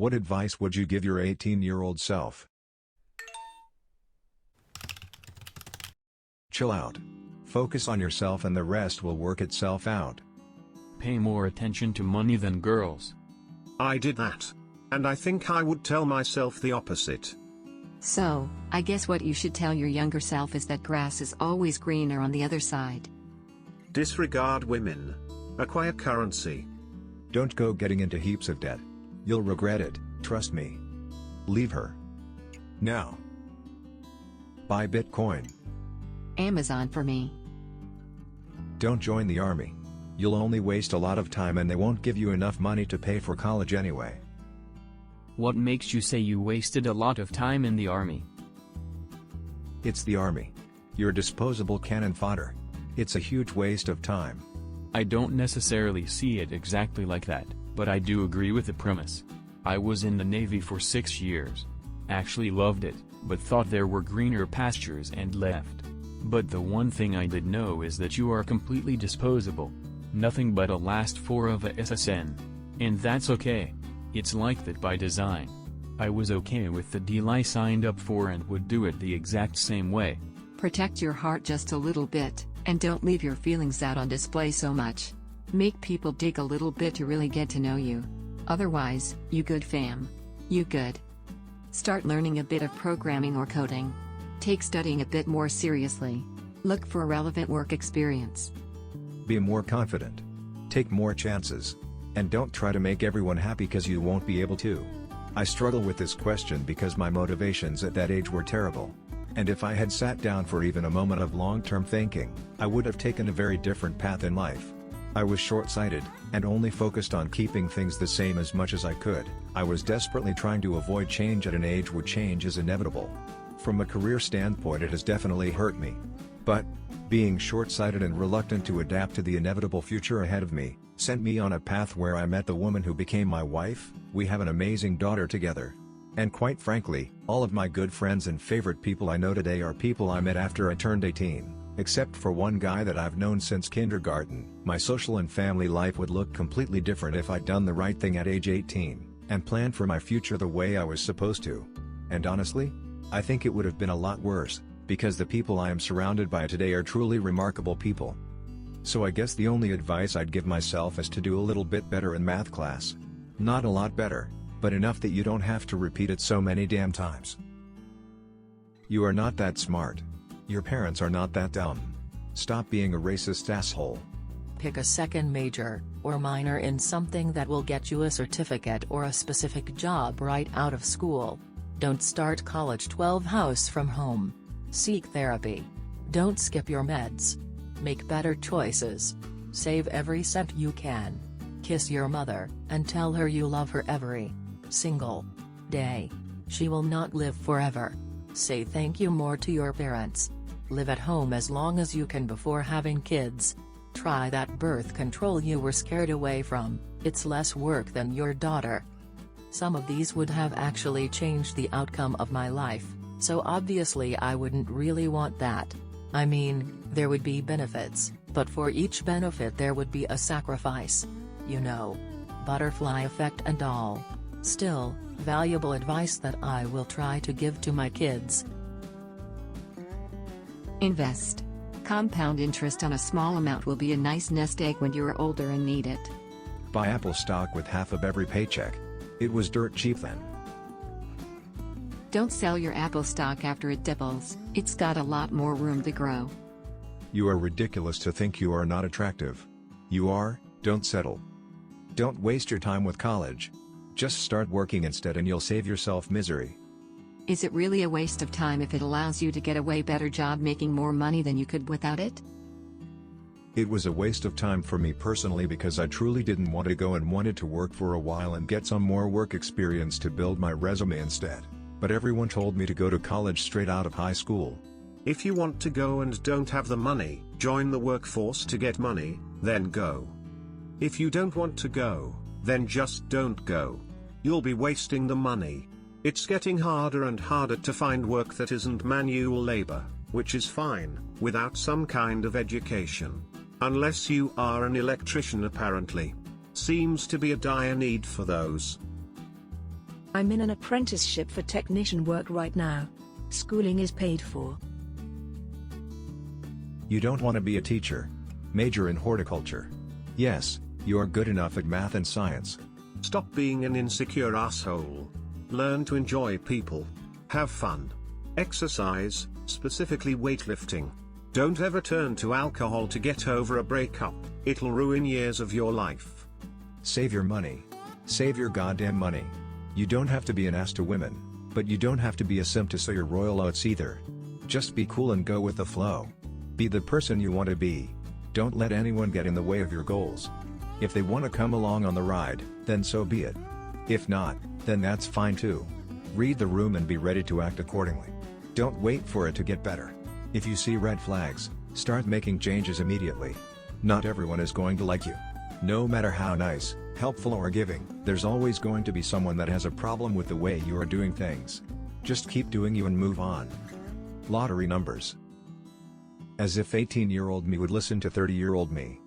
What advice would you give your 18-year-old self? Chill out. Focus on yourself and the rest will work itself out. Pay more attention to money than girls. I did that. And I think I would tell myself the opposite. So, I guess what you should tell your younger self is that grass is always greener on the other side. Disregard women. Acquire currency. Don't go getting into heaps of debt. You'll regret it, trust me. Leave her. Now. Buy Bitcoin. Amazon for me. Don't join the army. You'll only waste a lot of time and they won't give you enough money to pay for college anyway. What makes you say you wasted a lot of time in the army? It's the army. You're disposable cannon fodder. It's a huge waste of time. I don't necessarily see it exactly like that, but I do agree with the premise. I was in the Navy for 6 years. Actually loved it, but thought there were greener pastures and left. But the one thing I did know is that you are completely disposable. Nothing but a last four of a SSN. And that's okay. It's like that by design. I was okay with the deal I signed up for and would do it the exact same way. Protect your heart just a little bit, and don't leave your feelings out on display so much. Make people dig a little bit to really get to know you. Otherwise, you good fam. You good. Start learning a bit of programming or coding. Take studying a bit more seriously. Look for relevant work experience. Be more confident. Take more chances. And don't try to make everyone happy because you won't be able to. I struggle with this question because my motivations at that age were terrible. And if I had sat down for even a moment of long-term thinking, I would have taken a very different path in life. I was short-sighted, and only focused on keeping things the same as much as I could. I was desperately trying to avoid change at an age where change is inevitable. From a career standpoint it has definitely hurt me. But, being short-sighted and reluctant to adapt to the inevitable future ahead of me, sent me on a path where I met the woman who became my wife. We have an amazing daughter together. And quite frankly, all of my good friends and favorite people I know today are people I met after I turned 18, except for one guy that I've known since kindergarten. My social and family life would look completely different if I'd done the right thing at age 18, and planned for my future the way I was supposed to. And honestly, I think it would have been a lot worse, because the people I am surrounded by today are truly remarkable people. So I guess the only advice I'd give myself is to do a little bit better in math class. Not a lot better, but enough that you don't have to repeat it so many damn times. You are not that smart. Your parents are not that dumb. Stop being a racist asshole. Pick a second major, or minor in something that will get you a certificate or a specific job right out of school. Don't start college 12 hours from home. Seek therapy. Don't skip your meds. Make better choices. Save every cent you can. Kiss your mother, and tell her you love her every single day. She will not live forever. Say thank you more to your parents. Live at home as long as you can before having kids. Try that birth control you were scared away from. It's less work than your daughter. Some of these would have actually changed the outcome of my life, so obviously I wouldn't really want that. I mean, there would be benefits, but for each benefit there would be a sacrifice. You know. Butterfly effect and all. Still, valuable advice that I will try to give to my kids. Invest. Compound interest on a small amount will be a nice nest egg when you're older and need it. Buy Apple stock with half of every paycheck. It was dirt cheap then. Don't sell your Apple stock after it doubles. It's got a lot more room to grow. You are ridiculous to think you are not attractive. You are, don't settle. Don't waste your time with college. Just start working instead and you'll save yourself misery. Is it really a waste of time if it allows you to get a way better job making more money than you could without it? It was a waste of time for me personally because I truly didn't want to go and wanted to work for a while and get some more work experience to build my resume instead. But everyone told me to go to college straight out of high school. If you want to go and don't have the money, join the workforce to get money, then go. If you don't want to go, then just don't go. You'll be wasting the money. It's getting harder and harder to find work that isn't manual labor, which is fine, without some kind of education. Unless you are an electrician apparently. Seems to be a dire need for those. I'm in an apprenticeship for technician work right now. Schooling is paid for. You don't want to be a teacher. Major in horticulture. Yes, you are good enough at math and science. Stop being an insecure asshole. Learn to enjoy people. Have fun. Exercise, specifically weightlifting. Don't ever turn to alcohol to get over a breakup, it'll ruin years of your life. Save your money. Save your goddamn money. You don't have to be an ass to women, but you don't have to be a simp to sow your royal oats either. Just be cool and go with the flow. Be the person you want to be. Don't let anyone get in the way of your goals. If they want to come along on the ride, then so be it. If not, then that's fine too. Read the room and be ready to act accordingly. Don't wait for it to get better. If you see red flags, start making changes immediately. Not everyone is going to like you. No matter how nice, helpful or giving, there's always going to be someone that has a problem with the way you are doing things. Just keep doing you and move on. Lottery numbers. As if 18-year-old me would listen to 30-year-old me.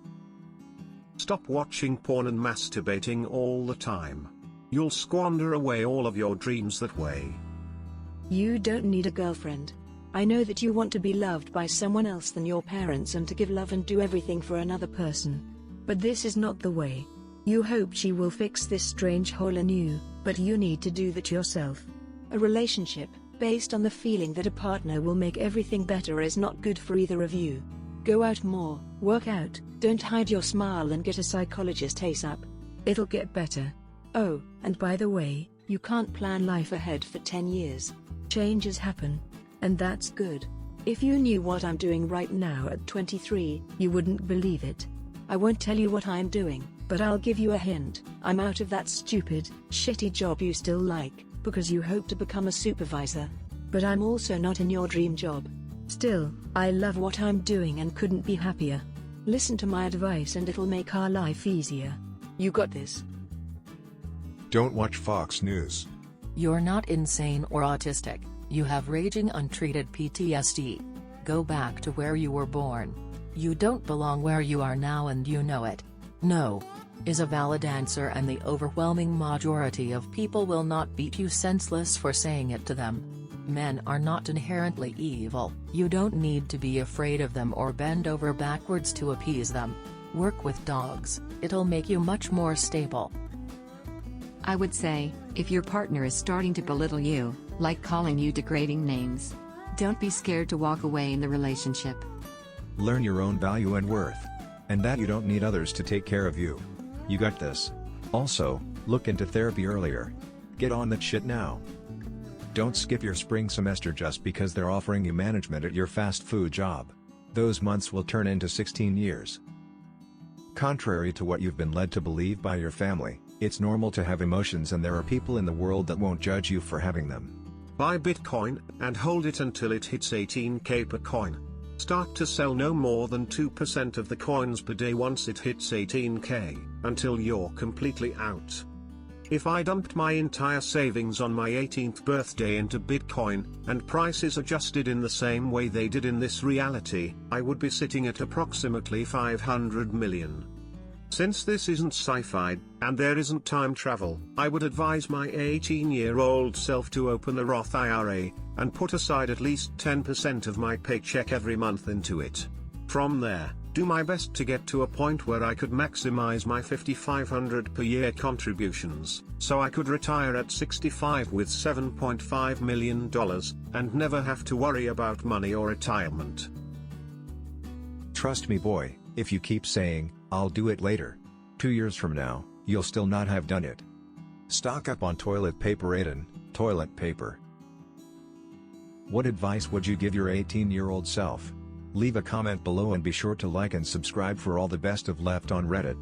Stop watching porn and masturbating all the time. You'll squander away all of your dreams that way. You don't need a girlfriend. I know that you want to be loved by someone else than your parents and to give love and do everything for another person. But this is not the way. You hope she will fix this strange hole in you, but you need to do that yourself. A relationship, based on the feeling that a partner will make everything better, is not good for either of you. Go out more, work out, don't hide your smile and get a psychologist ASAP. It'll get better. Oh, and by the way, you can't plan life ahead for 10 years. Changes happen. And that's good. If you knew what I'm doing right now at 23, you wouldn't believe it. I won't tell you what I'm doing, but I'll give you a hint. I'm out of that stupid, shitty job you still like, because you hope to become a supervisor. But I'm also not in your dream job. Still, I love what I'm doing and couldn't be happier. Listen to my advice and it'll make our life easier. You got this. Don't watch Fox News. You're not insane or autistic, you have raging untreated PTSD. Go back to where you were born. You don't belong where you are now and you know it. No is a valid answer, and the overwhelming majority of people will not beat you senseless for saying it to them. Men are not inherently evil, you don't need to be afraid of them or bend over backwards to appease them. Work with dogs, it'll make you much more stable. I would say, if your partner is starting to belittle you, like calling you degrading names, don't be scared to walk away in the relationship. Learn your own value and worth. And that you don't need others to take care of you. You got this. Also, look into therapy earlier. Get on that shit now. Don't skip your spring semester just because they're offering you management at your fast food job. Those months will turn into 16 years. Contrary to what you've been led to believe by your family, it's normal to have emotions, and there are people in the world that won't judge you for having them. Buy Bitcoin, and hold it until it hits 18k per coin. Start to sell no more than 2% of the coins per day once it hits 18k, until you're completely out. If I dumped my entire savings on my 18th birthday into Bitcoin, and prices adjusted in the same way they did in this reality, I would be sitting at approximately 500 million. Since this isn't sci-fi, and there isn't time travel, I would advise my 18-year-old self to open a Roth IRA, and put aside at least 10% of my paycheck every month into it. From there, do my best to get to a point where I could maximize my $5,500 per year contributions, so I could retire at 65 with $7.5 million, and never have to worry about money or retirement. Trust me, boy, if you keep saying, "I'll do it later," 2 years from now, you'll still not have done it. Stock up on toilet paper, Aiden, toilet paper. What advice would you give your 18-year-old self? Leave a comment below and be sure to like and subscribe for all the best of Left on Reddit.